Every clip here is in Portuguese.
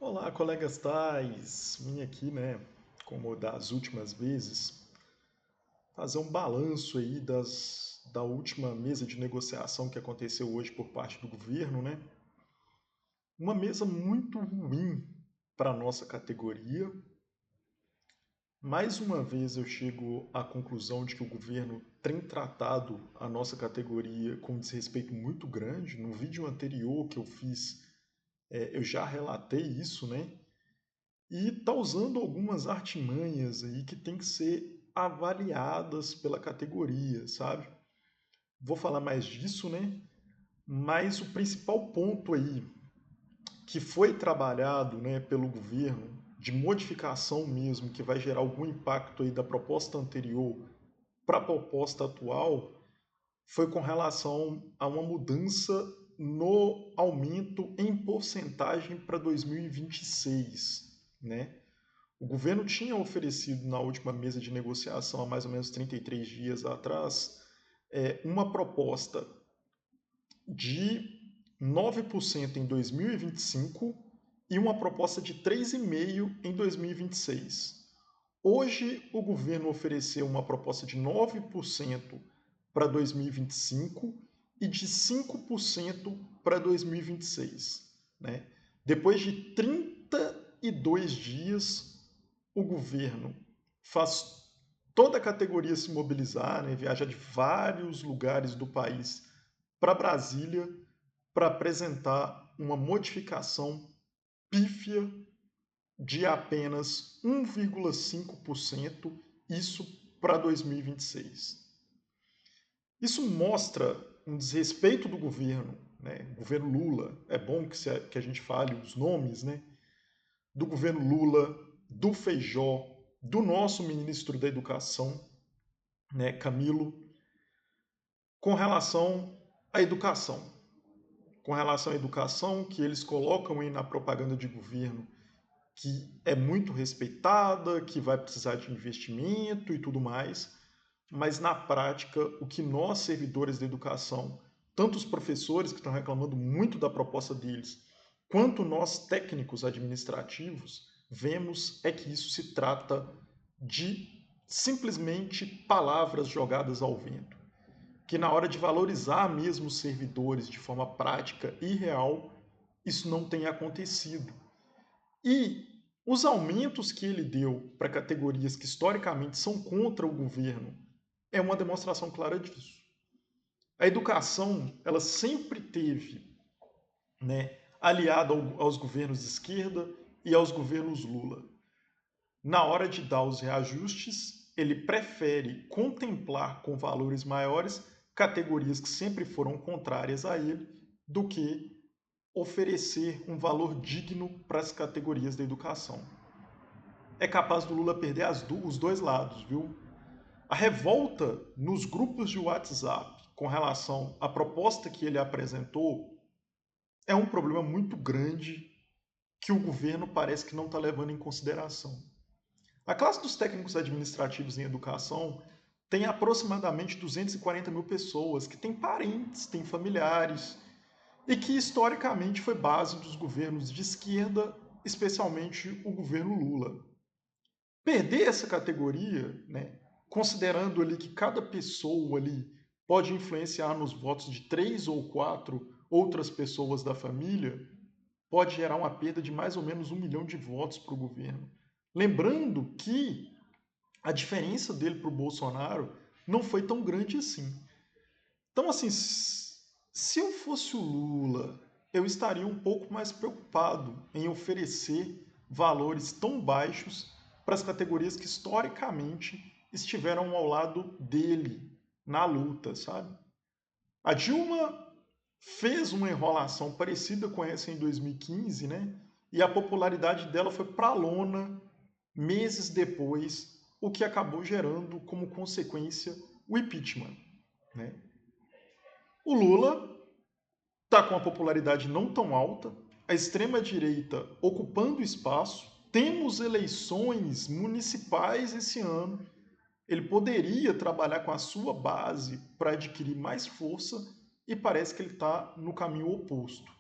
Olá, colegas tais. Vim aqui, como das últimas vezes, fazer um balanço aí da última mesa de negociação que aconteceu hoje por parte do governo, né? Uma mesa muito ruim para a nossa categoria. Mais uma vez eu chego à conclusão de que o governo tem tratado a nossa categoria com um desrespeito muito grande. No vídeo anterior que eu fiz, eu já relatei isso, né? E está usando algumas artimanhas aí que tem que ser avaliadas pela categoria, sabe? Vou falar mais disso, né? Mas o principal ponto aí que foi trabalhado, né, pelo governo de modificação mesmo, que vai gerar algum impacto aí da proposta anterior para a proposta atual, foi com relação a uma mudança no aumento em porcentagem para 2026, né? O governo tinha oferecido na última mesa de negociação, há mais ou menos 33 dias atrás, uma proposta de 9% em 2025 e uma proposta de 3,5% em 2026. Hoje, o governo ofereceu uma proposta de 9% para 2025 e de 5% para 2026. Né? Depois de 32 dias, o governo faz toda a categoria se mobilizar, né? Viajar de vários lugares do país para Brasília para apresentar uma modificação pífia de apenas 1,5%, isso para 2026. Isso mostra um desrespeito do governo, né? O governo Lula, é bom que a gente fale os nomes, né? Do governo Lula, do Feijó, do nosso ministro da Educação, né, Camilo, com relação à educação. Com relação à educação, que eles colocam aí na propaganda de governo que é muito respeitada, que vai precisar de investimento e tudo mais, mas na prática, o que nós, servidores da educação, tanto os professores que estão reclamando muito da proposta deles, quanto nós, técnicos administrativos, vemos é que isso se trata de simplesmente palavras jogadas ao vento. Que na hora de valorizar mesmo os servidores de forma prática e real, isso não tem acontecido. E os aumentos que ele deu para categorias que historicamente são contra o governo é uma demonstração clara disso. A educação, ela sempre teve, né, aliada aos governos de esquerda e aos governos Lula. Na hora de dar os reajustes, ele prefere contemplar com valores maiores categorias que sempre foram contrárias a ele do que oferecer um valor digno para as categorias da educação. É capaz do Lula perder os dois lados, viu? A revolta nos grupos de WhatsApp com relação à proposta que ele apresentou é um problema muito grande que o governo parece que não está levando em consideração. A classe dos técnicos administrativos em educação tem aproximadamente 240 mil pessoas que têm parentes, têm familiares e que historicamente foi base dos governos de esquerda, especialmente o governo Lula. Perder essa categoria, né, considerando ali que cada pessoa ali pode influenciar nos votos de 3 ou 4 outras pessoas da família, pode gerar uma perda de mais ou menos 1 milhão de votos para o governo. Lembrando que a diferença dele para o Bolsonaro não foi tão grande assim. Então, assim, se eu fosse o Lula, eu estaria um pouco mais preocupado em oferecer valores tão baixos para as categorias que historicamente estiveram ao lado dele na luta, sabe? A Dilma fez uma enrolação parecida com essa em 2015, né? E a popularidade dela foi para a lona meses depois, o que acabou gerando como consequência o impeachment, né? O Lula está com a popularidade não tão alta, a extrema-direita ocupando espaço, temos eleições municipais esse ano. Ele poderia trabalhar com a sua base para adquirir mais força e parece que ele está no caminho oposto.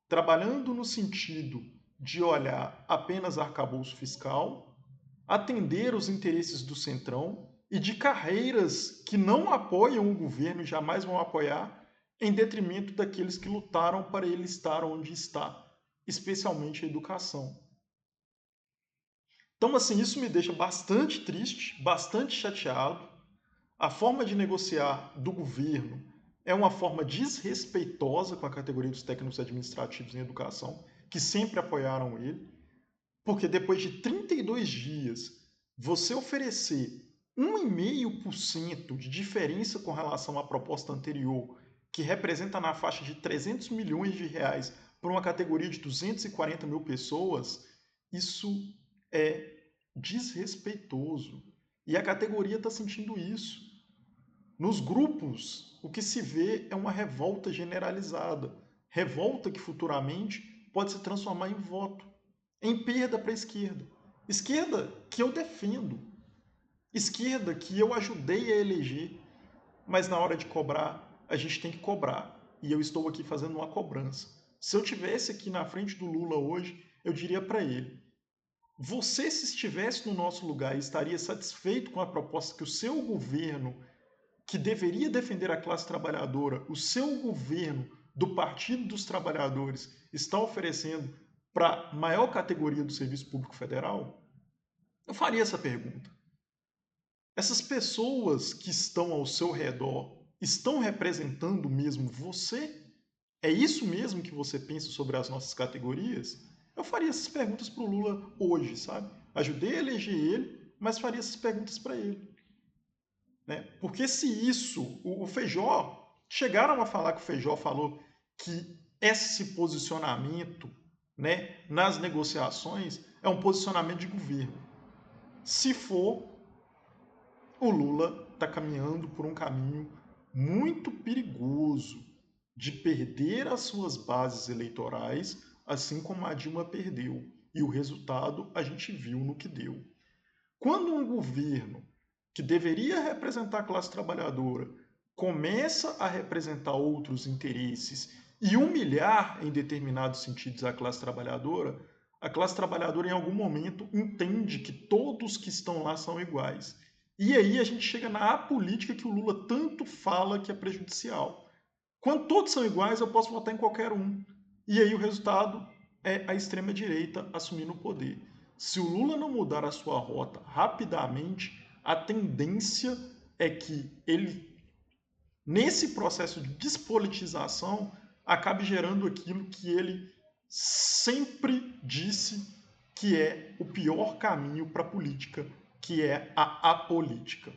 Trabalhando no sentido de olhar apenas arcabouço fiscal, atender os interesses do Centrão e de carreiras que não apoiam o governo e jamais vão apoiar, em detrimento daqueles que lutaram para ele estar onde está, especialmente a educação. Então, assim, isso me deixa bastante triste, bastante chateado. A forma de negociar do governo é uma forma desrespeitosa com a categoria dos técnicos administrativos em educação, que sempre apoiaram ele, porque depois de 32 dias, você oferecer 1,5% de diferença com relação à proposta anterior, que representa na faixa de 300 milhões de reais para uma categoria de 240 mil pessoas, isso é desrespeitoso. E a categoria está sentindo isso. Nos grupos, o que se vê é uma revolta generalizada. Revolta que futuramente pode se transformar em voto, em perda para a esquerda. Esquerda que eu defendo. Esquerda que eu ajudei a eleger. Mas na hora de cobrar, a gente tem que cobrar. E eu estou aqui fazendo uma cobrança. Se eu tivesse aqui na frente do Lula hoje, eu diria para ele: você, se estivesse no nosso lugar, estaria satisfeito com a proposta que o seu governo, que deveria defender a classe trabalhadora, o seu governo do Partido dos Trabalhadores, está oferecendo para a maior categoria do Serviço Público Federal? Eu faria essa pergunta. Essas pessoas que estão ao seu redor estão representando mesmo você? É isso mesmo que você pensa sobre as nossas categorias? Eu faria essas perguntas para o Lula hoje, sabe? Ajudei a eleger ele, mas faria essas perguntas para ele. Né? Porque se isso, o Feijó, chegaram a falar que o Feijó falou que esse posicionamento, né, nas negociações é um posicionamento de governo. Se for, o Lula está caminhando por um caminho muito perigoso de perder as suas bases eleitorais, assim como a Dilma perdeu. E o resultado a gente viu no que deu. Quando um governo que deveria representar a classe trabalhadora começa a representar outros interesses e humilhar em determinados sentidos a classe trabalhadora em algum momento entende que todos que estão lá são iguais. E aí a gente chega na apolítica que o Lula tanto fala que é prejudicial. Quando todos são iguais, eu posso votar em qualquer um. E aí o resultado é a extrema-direita assumindo o poder. Se o Lula não mudar a sua rota rapidamente, a tendência é que ele, nesse processo de despolitização, acabe gerando aquilo que ele sempre disse que é o pior caminho para a política, que é a apolítica.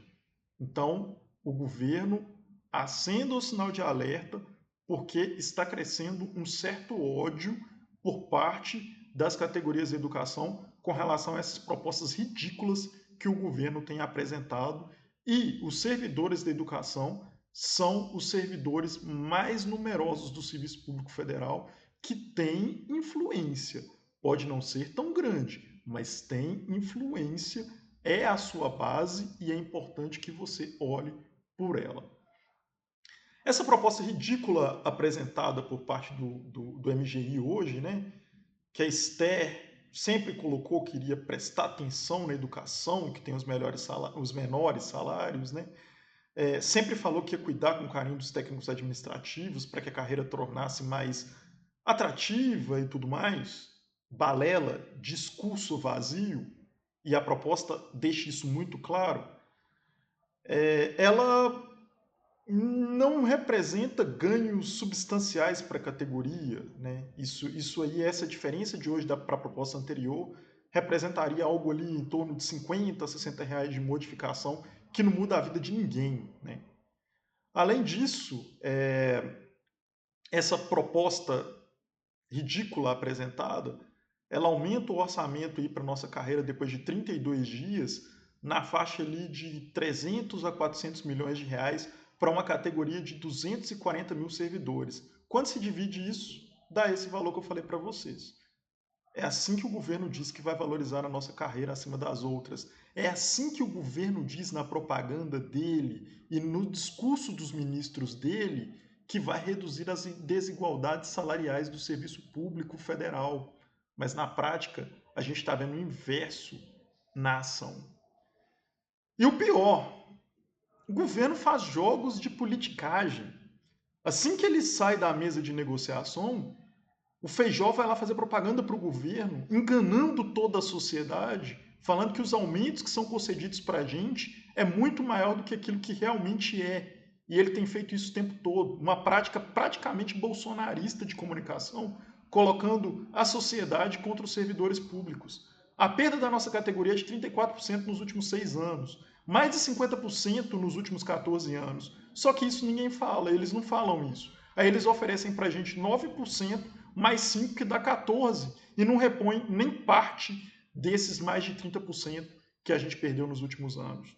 Então, o governo acenda o sinal de alerta porque está crescendo um certo ódio por parte das categorias de educação com relação a essas propostas ridículas que o governo tem apresentado, e os servidores da educação são os servidores mais numerosos do Serviço Público Federal que têm influência. Pode não ser tão grande, mas tem influência, é a sua base e é importante que você olhe por ela. Essa proposta ridícula apresentada por parte do MGI hoje, né, que a Esther sempre colocou que iria prestar atenção na educação, que tem os menores salários, né, sempre falou que ia cuidar com carinho dos técnicos administrativos para que a carreira tornasse mais atrativa e tudo mais. Balela, discurso vazio, e a proposta deixa isso muito claro. Ela não representa ganhos substanciais para a categoria. Né? Isso aí, essa diferença de hoje para a proposta anterior, representaria algo ali em torno de 50, 60 reais de modificação, que não muda a vida de ninguém. Né? Além disso, essa proposta ridícula apresentada, ela aumenta o orçamento para a nossa carreira depois de 32 dias, na faixa ali de 300 a 400 milhões de reais para uma categoria de 240 mil servidores. Quando se divide isso, dá esse valor que eu falei para vocês. É assim que o governo diz que vai valorizar a nossa carreira acima das outras. É assim que o governo diz na propaganda dele e no discurso dos ministros dele que vai reduzir as desigualdades salariais do serviço público federal. mas na prática a gente está vendo o inverso na ação. E o pior, o governo faz jogos de politicagem. Assim que ele sai da mesa de negociação, o Feijó vai lá fazer propaganda para o governo, enganando toda a sociedade, falando que os aumentos que são concedidos para a gente é muito maior do que aquilo que realmente é. E ele tem feito isso o tempo todo. Uma prática praticamente bolsonarista de comunicação, colocando a sociedade contra os servidores públicos. A perda da nossa categoria é de 34% nos últimos 6 anos. Mais de 50% nos últimos 14 anos. Só que isso ninguém fala, eles não falam isso. Aí eles oferecem para a gente 9%, mais 5 que dá 14%, e não repõe nem parte desses mais de 30% que a gente perdeu nos últimos anos.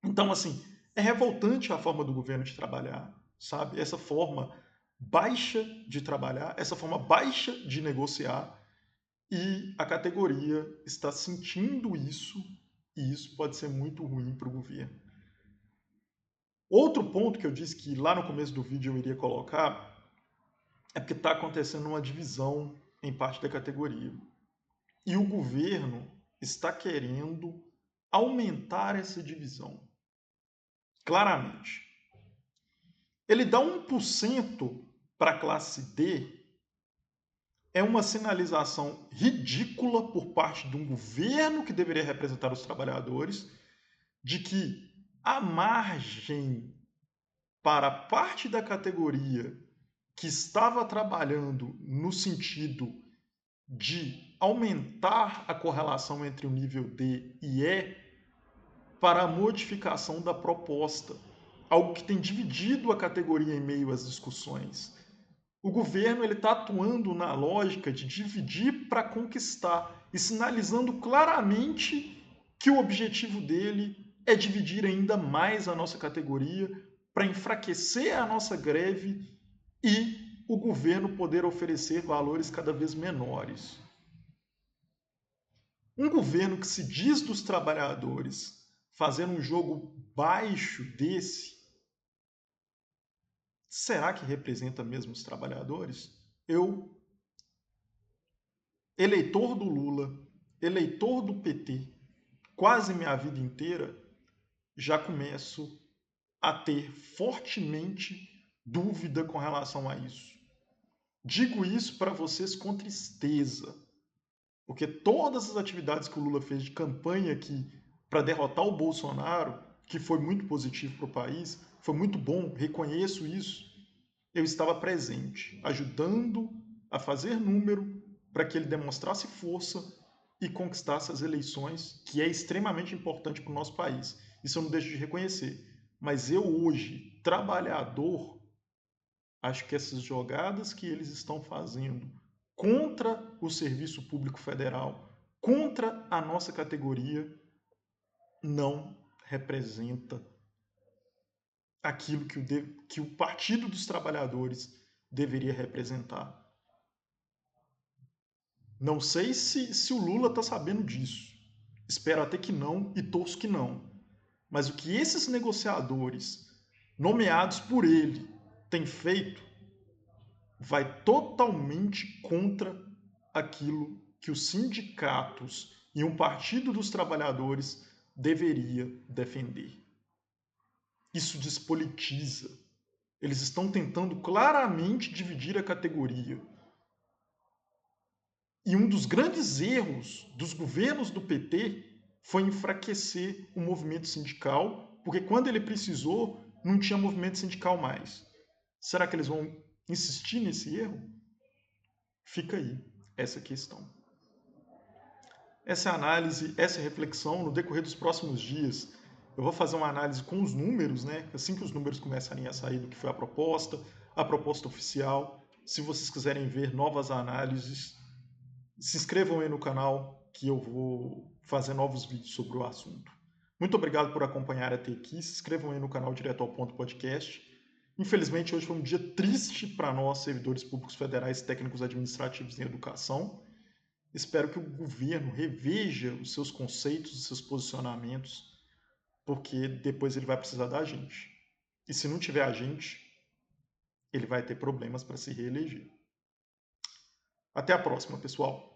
Então, assim, é revoltante a forma do governo de trabalhar, sabe? Essa forma baixa de trabalhar, essa forma baixa de negociar, e a categoria está sentindo isso, e isso pode ser muito ruim para o governo. Outro ponto que eu disse que lá no começo do vídeo eu iria colocar é porque está acontecendo uma divisão em parte da categoria. E o governo está querendo aumentar essa divisão. Claramente. Ele dá 1% para a classe D, é uma sinalização ridícula por parte de um governo que deveria representar os trabalhadores, de que a margem para parte da categoria que estava trabalhando no sentido de aumentar a correlação entre o nível D e E para a modificação da proposta, algo que tem dividido a categoria em meio às discussões. O governo está atuando na lógica de dividir para conquistar e sinalizando claramente que o objetivo dele é dividir ainda mais a nossa categoria para enfraquecer a nossa greve e o governo poder oferecer valores cada vez menores. Um governo que se diz dos trabalhadores fazendo um jogo baixo desse, será que representa mesmo os trabalhadores? Eu, eleitor do Lula, eleitor do PT, quase minha vida inteira, já começo a ter fortemente dúvida com relação a isso. Digo isso para vocês com tristeza, porque todas as atividades que o Lula fez de campanha aqui para derrotar o Bolsonaro, que foi muito positivo para o país, foi muito bom, reconheço isso, eu estava presente, ajudando a fazer número para que ele demonstrasse força e conquistasse as eleições, que é extremamente importante para o nosso país. Isso eu não deixo de reconhecer. Mas eu hoje, trabalhador, acho que essas jogadas que eles estão fazendo contra o Serviço Público Federal, contra a nossa categoria, não representa aquilo que o Partido dos Trabalhadores deveria representar. Não sei se o Lula está sabendo disso. Espero até que não e torço que não. Mas o que esses negociadores, nomeados por ele, têm feito vai totalmente contra aquilo que os sindicatos e um partido dos trabalhadores deveria defender. Isso despolitiza. Eles estão tentando claramente dividir a categoria. E um dos grandes erros dos governos do PT foi enfraquecer o movimento sindical, porque quando ele precisou, não tinha movimento sindical mais. Será que eles vão insistir nesse erro? Fica aí essa questão. Essa análise, essa reflexão, no decorrer dos próximos dias, eu vou fazer uma análise com os números, né? Assim que os números começarem a sair do que foi a proposta oficial. Se vocês quiserem ver novas análises, se inscrevam aí no canal que eu vou fazer novos vídeos sobre o assunto. Muito obrigado por acompanhar até aqui. Se inscrevam aí no canal Direto ao Ponto Podcast. Infelizmente, hoje foi um dia triste para nós, servidores públicos federais, técnicos administrativos em educação. Espero que o governo reveja os seus conceitos, os seus posicionamentos, porque depois ele vai precisar da gente. E se não tiver a gente, ele vai ter problemas para se reeleger. Até a próxima, pessoal!